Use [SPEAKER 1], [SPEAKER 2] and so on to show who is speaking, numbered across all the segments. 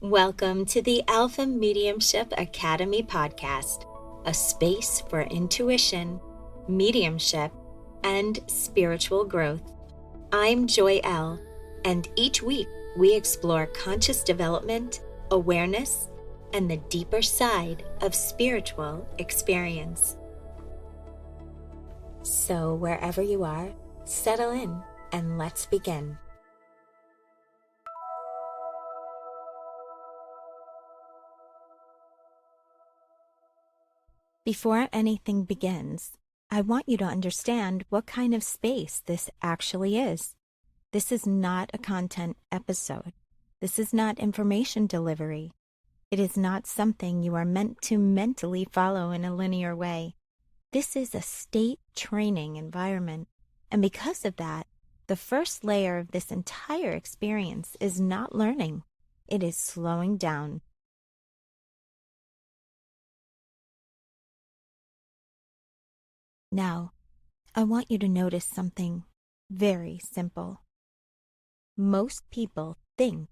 [SPEAKER 1] Welcome to the Alpha Mediumship Academy podcast, a space for intuition, mediumship, and spiritual growth. I'm Joy Elle, and each week we explore conscious development, awareness, and the deeper side of spiritual experience. So wherever you are, settle in and let's begin. Before anything begins, I want you to understand what kind of space this actually is. This is not a content episode. This is not information delivery. It is not something you are meant to mentally follow in a linear way. This is a state training environment, and because of that, the first layer of this entire experience is not learning. It is slowing down. Now, I want you to notice something very simple. Most people think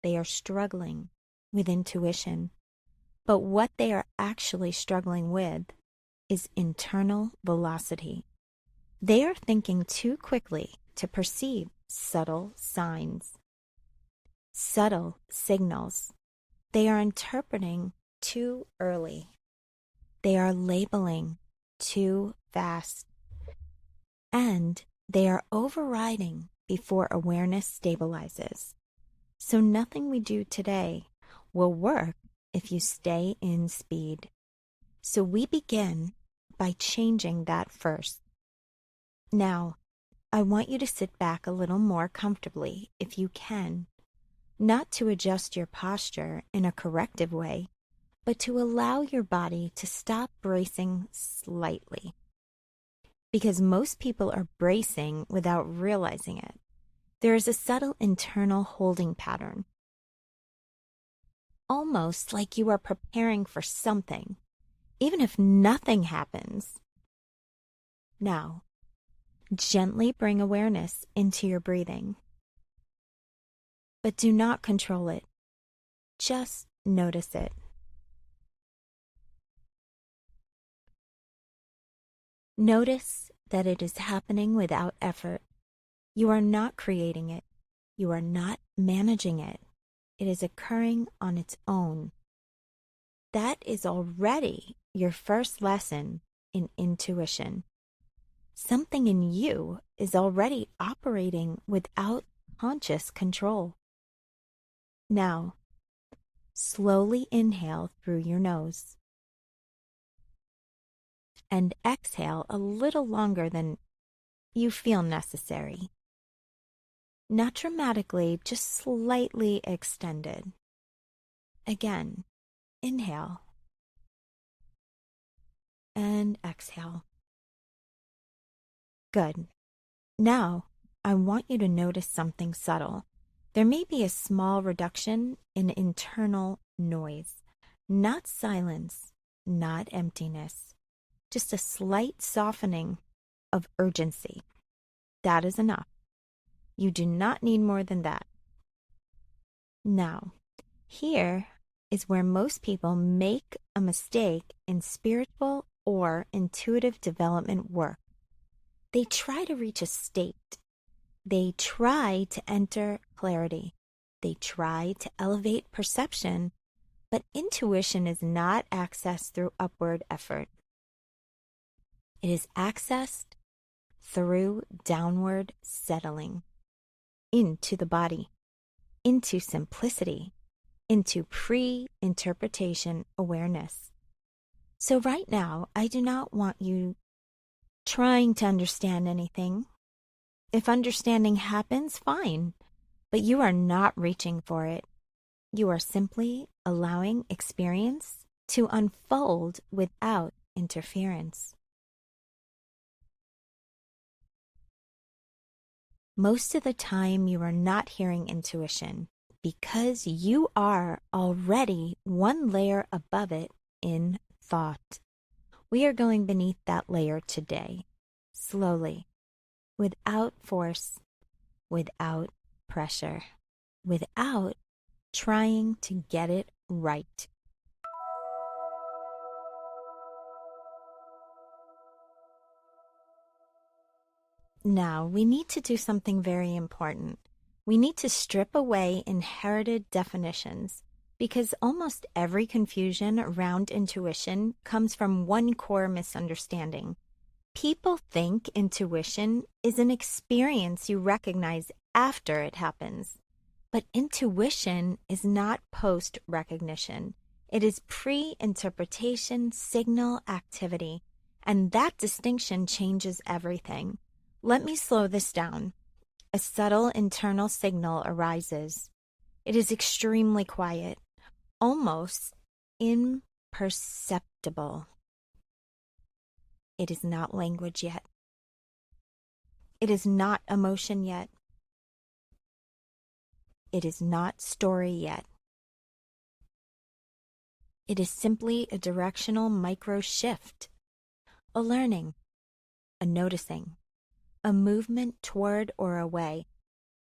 [SPEAKER 1] they are struggling with intuition, but what they are actually struggling with is internal velocity. They are thinking too quickly to perceive subtle signs, subtle signals. They are interpreting too early. They are labeling too fast, and they are overriding before awareness stabilizes. So nothing we do today will work if you stay in speed. So we begin by changing that first. Now, I want you to sit back a little more comfortably if you can, not to adjust your posture in a corrective way, but to allow your body to stop bracing slightly. Because most people are bracing without realizing it. There is a subtle internal holding pattern. Almost like you are preparing for something, even if nothing happens. Now, gently bring awareness into your breathing. But do not control it. Just notice it. Notice that it is happening without effort. You are not creating it. You are not managing it. It is occurring on its own. That is already your first lesson in intuition. Something in you is already operating without conscious control. Now, slowly inhale through your nose. And exhale a little longer than you feel necessary. Not dramatically, just slightly extended. Again, inhale and exhale. Good. Now, I want you to notice something subtle. There may be a small reduction in internal noise, not silence, not emptiness. Just a slight softening of urgency. That is enough. You do not need more than that. Now, here is where most people make a mistake in spiritual or intuitive development work. They try to reach a state. They try to enter clarity. They try to elevate perception, but intuition is not accessed through upward effort. It is accessed through downward settling into the body, into simplicity, into pre-interpretation awareness. So right now, I do not want you trying to understand anything. If understanding happens, fine, but you are not reaching for it. You are simply allowing experience to unfold without interference. Most of the time, you are not hearing intuition because you are already one layer above it in thought. We are going beneath that layer today, slowly, without force, without pressure, without trying to get it right. Now, we need to do something very important. We need to strip away inherited definitions because almost every confusion around intuition comes from one core misunderstanding. People think intuition is an experience you recognize after it happens. But intuition is not post-recognition. It is pre-interpretation signal activity, and that distinction changes everything. Let me slow this down. A subtle internal signal arises. It is extremely quiet, almost imperceptible. It is not language yet. It is not emotion yet. It is not story yet. It is simply a directional micro shift, a learning, a noticing, a movement toward or away,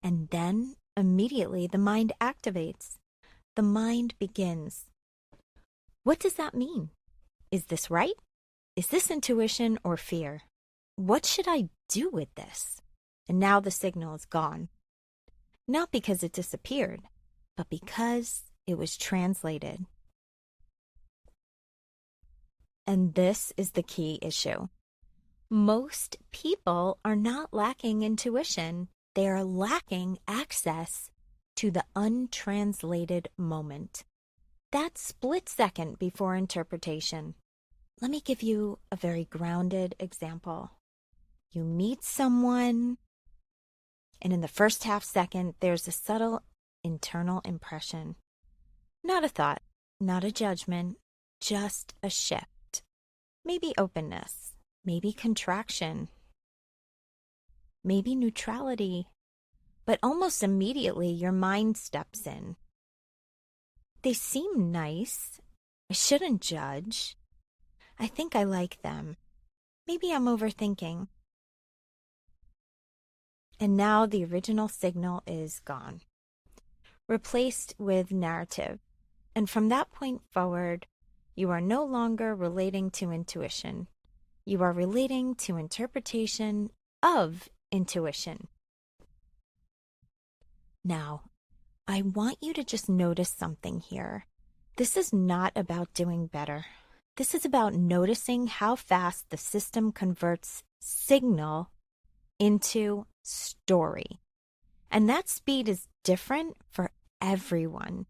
[SPEAKER 1] and then immediately the mind activates. The mind begins. What does that mean? Is this right? Is this intuition or fear? What should I do with this? And now the signal is gone. Not because it disappeared, but because it was translated. And this is the key issue. Most people are not lacking intuition. They are lacking access to the untranslated moment. That split second before interpretation. Let me give you a very grounded example. You meet someone, and in the first half second, there's a subtle internal impression. Not a thought, not a judgment, just a shift. Maybe openness, maybe contraction, maybe neutrality, but almost immediately your mind steps in. They seem nice. I shouldn't judge. I think I like them. Maybe I'm overthinking. And now the original signal is gone, replaced with narrative. And from that point forward, you are no longer relating to intuition. You are relating to interpretation of intuition. Now, I want you to just notice something here. This is not about doing better. This is about noticing how fast the system converts signal into story. And that speed is different for everyone.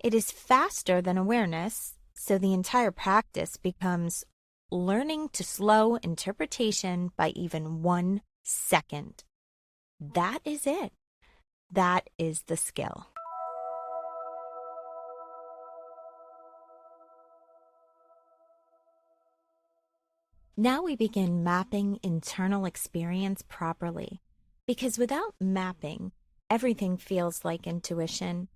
[SPEAKER 1] It is faster than awareness, so the entire practice becomes learning to slow interpretation by even 1 second. That is it. That is the skill. Now we begin mapping internal experience properly, because without mapping, everything feels like intuition,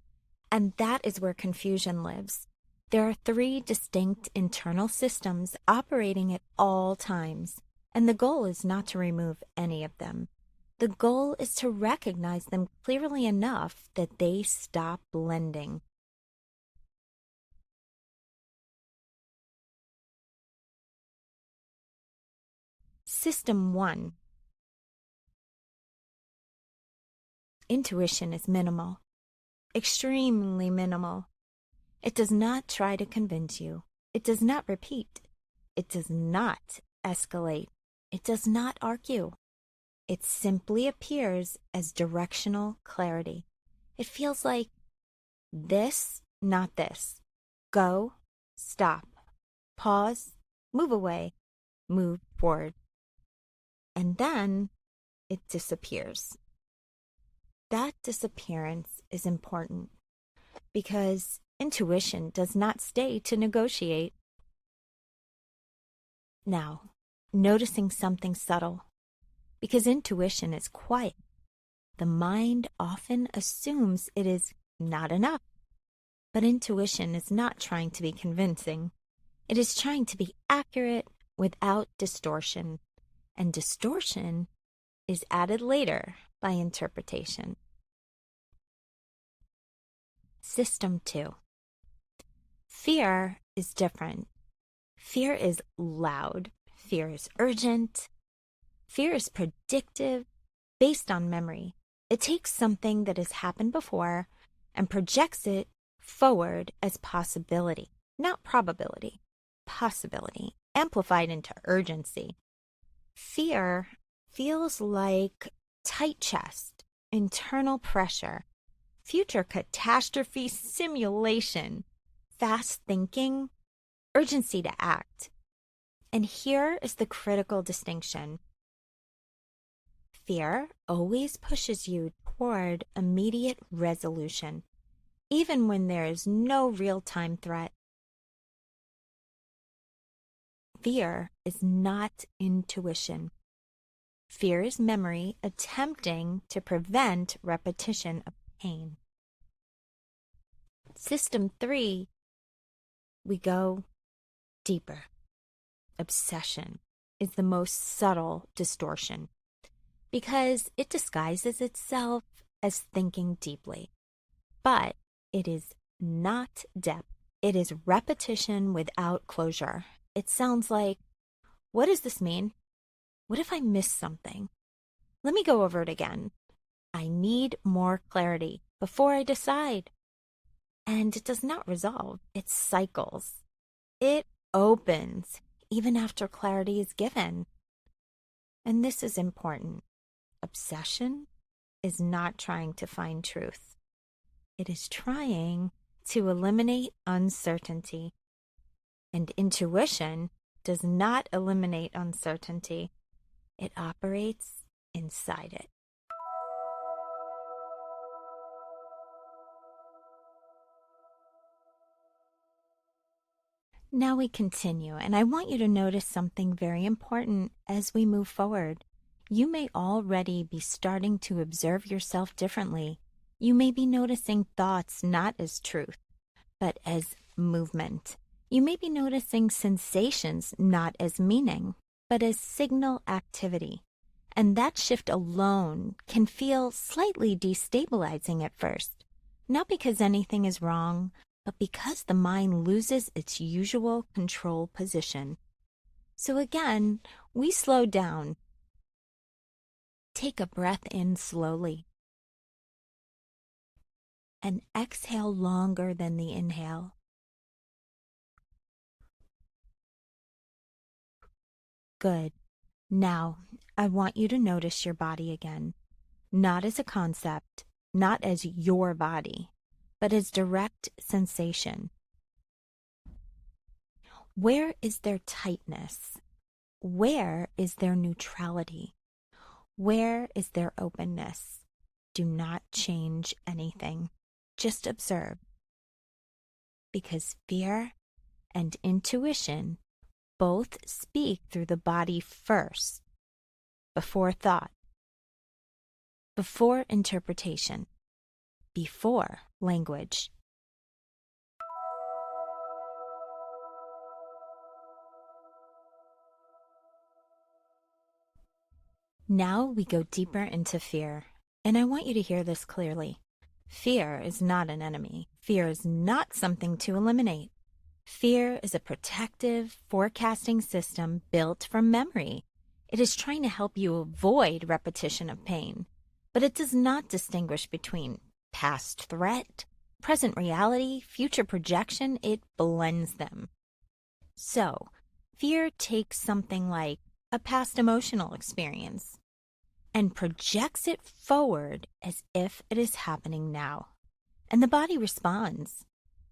[SPEAKER 1] and that is where confusion lives. There are 3 distinct internal systems operating at all times, and the goal is not to remove any of them. The goal is to recognize them clearly enough that they stop blending. System 1. Intuition is minimal, extremely minimal. It does not try to convince you. It does not repeat. It does not escalate. It does not argue. It simply appears as directional clarity. It feels like this, not this. Go, stop, pause, move away, move forward. And then it disappears. That disappearance is important because intuition does not stay to negotiate. Now, noticing something subtle, because intuition is quiet. The mind often assumes it is not enough, but intuition is not trying to be convincing. It is trying to be accurate without distortion, and distortion is added later by interpretation. System 2. Fear is different. Fear is loud. Fear is urgent. Fear is predictive, based on memory. It takes something that has happened before and projects it forward as possibility, not probability, possibility, amplified into urgency. Fear feels like tight chest, internal pressure, future catastrophe simulation, fast thinking, urgency to act. And here is the critical distinction. Fear always pushes you toward immediate resolution, even when there is no real-time threat. Fear is not intuition. Fear is memory attempting to prevent repetition of pain. System 3, we go deeper. Obsession is the most subtle distortion because it disguises itself as thinking deeply. But it is not depth. It is repetition without closure. It sounds like, what does this mean? What if I miss something? Let me go over it again. I need more clarity before I decide. And it does not resolve. It cycles. It opens even after clarity is given. And this is important. Obsession is not trying to find truth. It is trying to eliminate uncertainty. And intuition does not eliminate uncertainty. It operates inside it. Now we continue, and I want you to notice something very important as we move forward. You may already be starting to observe yourself differently. You may be noticing thoughts not as truth, but as movement. You may be noticing sensations not as meaning, but as signal activity. And that shift alone can feel slightly destabilizing at first, not because anything is wrong, but because the mind loses its usual control position. So again, we slow down. Take a breath in slowly and exhale longer than the inhale. Good. Now, I want you to notice your body again, not as a concept, not as your body, but as direct sensation. Where is there tightness? Where is there neutrality? Where is there openness? Do not change anything. Just observe. Because fear and intuition both speak through the body first, before thought, before interpretation, before language. Now we go deeper into fear, and I want you to hear this clearly. Fear is not an enemy. Fear is not something to eliminate. Fear is a protective, forecasting system built from memory. It is trying to help you avoid repetition of pain, but it does not distinguish between past threat, present reality, future projection. It blends them. So, fear takes something like a past emotional experience and projects it forward as if it is happening now. And the body responds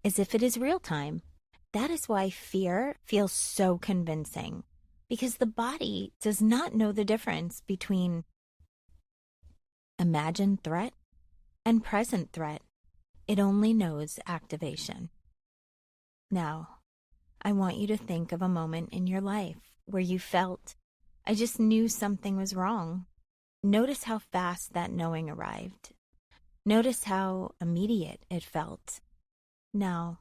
[SPEAKER 1] as if it is real time. That is why fear feels so convincing, because the body does not know the difference between imagined threat and present threat. It only knows activation. Now, I want you to think of a moment in your life where you felt, I just knew something was wrong. Notice how fast that knowing arrived. Notice how immediate it felt. Now,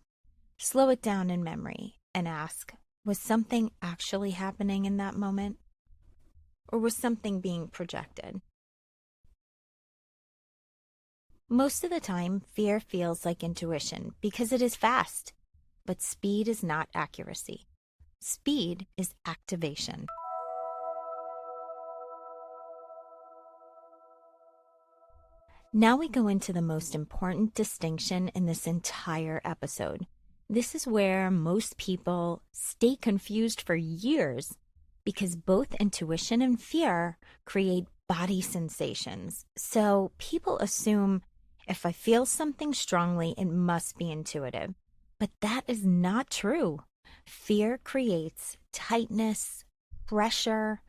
[SPEAKER 1] slow it down in memory and ask, was something actually happening in that moment? Or was something being projected? Most of the time, fear feels like intuition because it is fast. But speed is not accuracy. Speed is activation. Now we go into the most important distinction in this entire episode. This is where most people stay confused for years because both intuition and fear create body sensations. So people assume if I feel something strongly, it must be intuitive. But that is not true. Fear creates tightness, pressure,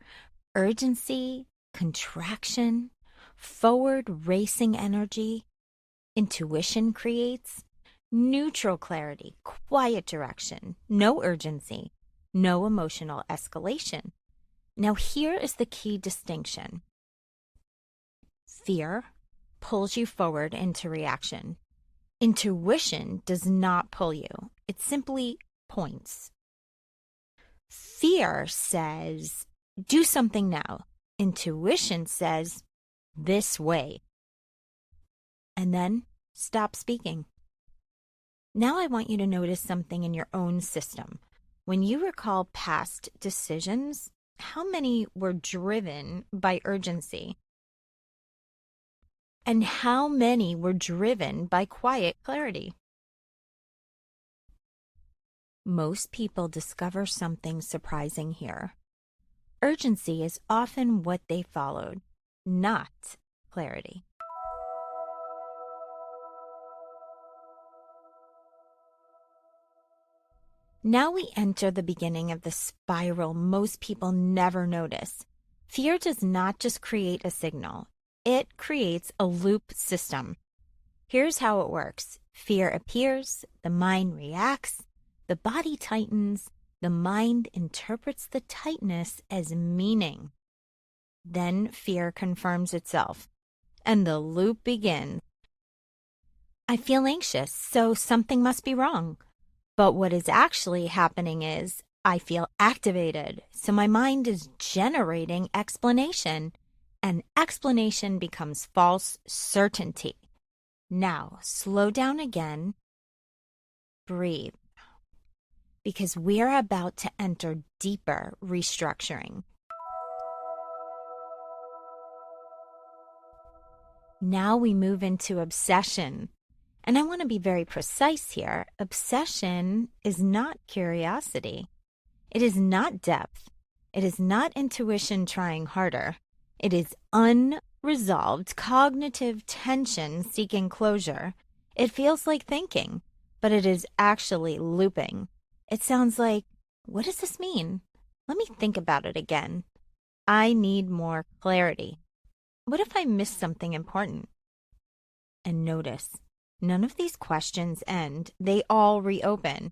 [SPEAKER 1] urgency, contraction, forward racing energy. Intuition creates neutral clarity, quiet direction, no urgency, no emotional escalation. Now here is the key distinction. Fear pulls you forward into reaction. Intuition does not pull you. It simply points. Fear says, do something now. Intuition says, this way. And then stop speaking. Now I want you to notice something in your own system. When you recall past decisions, how many were driven by urgency? And how many were driven by quiet clarity? Most people discover something surprising here. Urgency is often what they followed, not clarity. Now we enter the beginning of the spiral most people never notice. Fear does not just create a signal. It creates a loop system. Here's how it works. Fear appears, the mind reacts, the body tightens, the mind interprets the tightness as meaning. Then fear confirms itself, and the loop begins. I feel anxious, so something must be wrong. But what is actually happening is I feel activated, so my mind is generating explanation, and explanation becomes false certainty. Now, slow down again. Breathe. Because we're about to enter deeper restructuring. Now we move into obsession. And I want to be very precise here. Obsession is not curiosity. It is not depth. It is not intuition trying harder. It is unresolved cognitive tension seeking closure. It feels like thinking, but it is actually looping. It sounds like, what does this mean? Let me think about it again. I need more clarity. What if I missed something important? And notice, none of these questions end. They all reopen.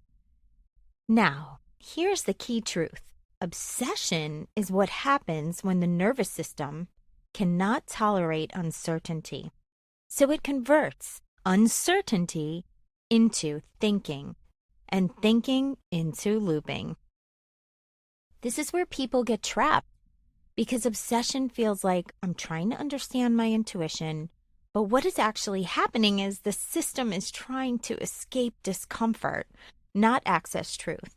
[SPEAKER 1] Now, here's the key truth. Obsession is what happens when the nervous system cannot tolerate uncertainty. So it converts uncertainty into thinking, and thinking into looping. This is where people get trapped because obsession feels like I'm trying to understand my intuition, but what is actually happening is the system is trying to escape discomfort, not access truth.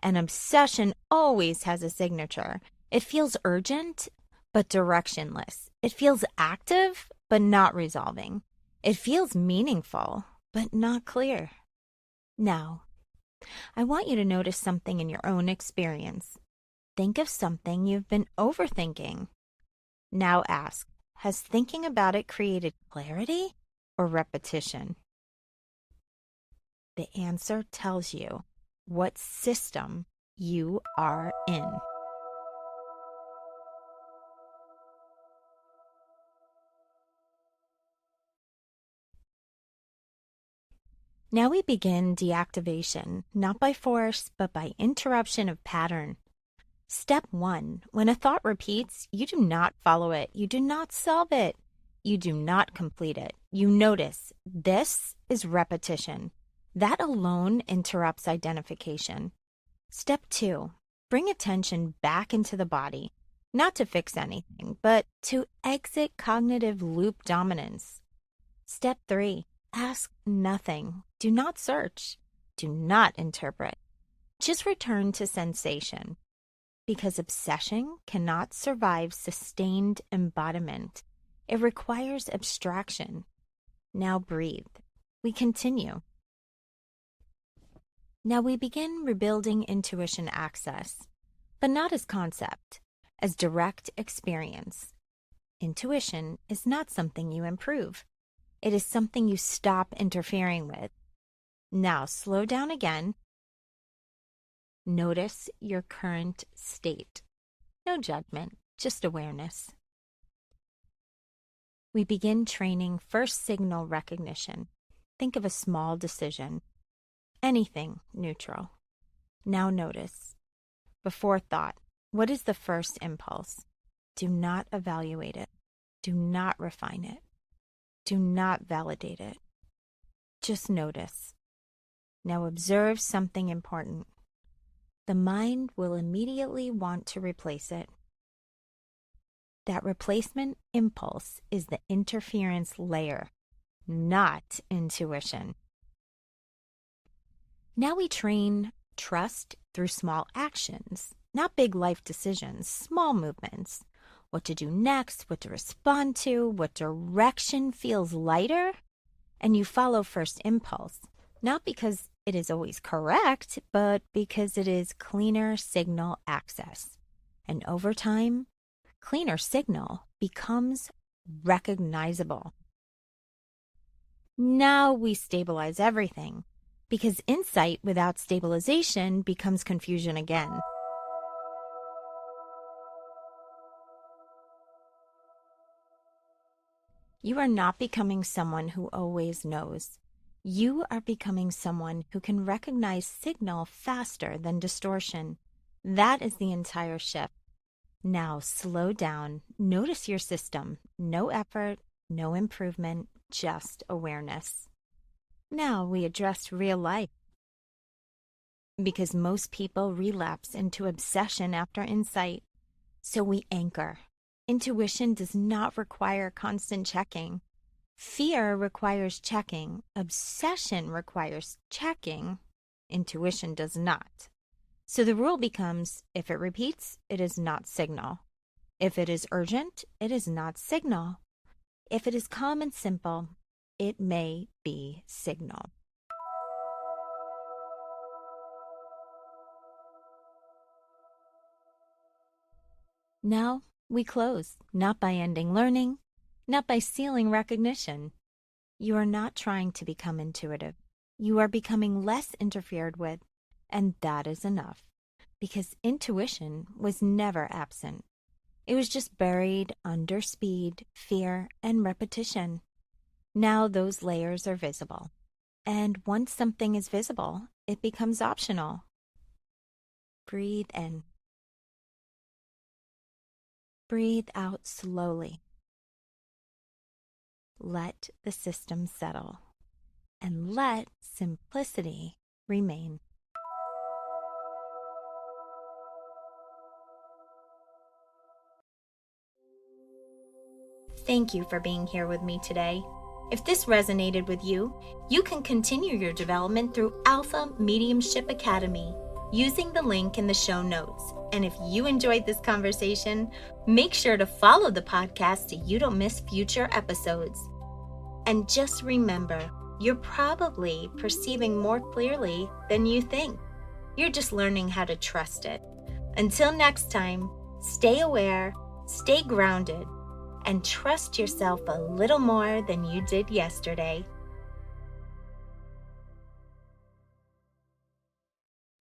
[SPEAKER 1] And obsession always has a signature. It feels urgent, but directionless. It feels active, but not resolving. It feels meaningful, but not clear. Now, I want you to notice something in your own experience. Think of something you've been overthinking. Now ask, has thinking about it created clarity or repetition? The answer tells you what system you are in. Now we begin deactivation, not by force, but by interruption of pattern. Step 1. When a thought repeats, you do not follow it. You do not solve it. You do not complete it. You notice this is repetition. That alone interrupts identification. Step 2. Bring attention back into the body, not to fix anything, but to exit cognitive loop dominance. Step 3, ask nothing. Do not search. Do not interpret. Just return to sensation, because obsession cannot survive sustained embodiment. It requires abstraction. Now breathe. We continue. Now we begin rebuilding intuition access, but not as concept, as direct experience. Intuition is not something you improve. It is something you stop interfering with. Now slow down again. Notice your current state. No judgment, just awareness. We begin training first signal recognition. Think of a small decision. Anything neutral. Now notice. Before thought, what is the first impulse? Do not evaluate it. Do not refine it. Do not validate it. Just notice. Now observe something important. The mind will immediately want to replace it. That replacement impulse is the interference layer, not intuition. Now we train trust through small actions, not big life decisions, small movements. What to do next, what to respond to, what direction feels lighter, and you follow first impulse, not because it is always correct, but because it is cleaner signal access. And over time, cleaner signal becomes recognizable. Now we stabilize everything, because insight without stabilization becomes confusion again. You are not becoming someone who always knows. You are becoming someone who can recognize signal faster than distortion. That is the entire shift. Now slow down. Notice your system. No effort, no improvement, just awareness. Now we address real life. Because most people relapse into obsession after insight. So we anchor. Intuition does not require constant checking. Fear requires checking. Obsession requires checking. Intuition does not. So the rule becomes, if it repeats, it is not signal. If it is urgent, it is not signal. If it is calm and simple, it may be signal. Now we close, not by ending learning, not by sealing recognition. You are not trying to become intuitive. You are becoming less interfered with, and that is enough, because intuition was never absent. It was just buried under speed, fear, and repetition. Now those layers are visible, and once something is visible, it becomes optional. Breathe in. Breathe out slowly. Let the system settle, and let simplicity remain. Thank you for being here with me today. If this resonated with you, you can continue your development through Alpha Mediumship Academy using the link in the show notes. And if you enjoyed this conversation, make sure to follow the podcast so you don't miss future episodes. And just remember, you're probably perceiving more clearly than you think. You're just learning how to trust it. Until next time, stay aware, stay grounded, and trust yourself a little more than you did yesterday.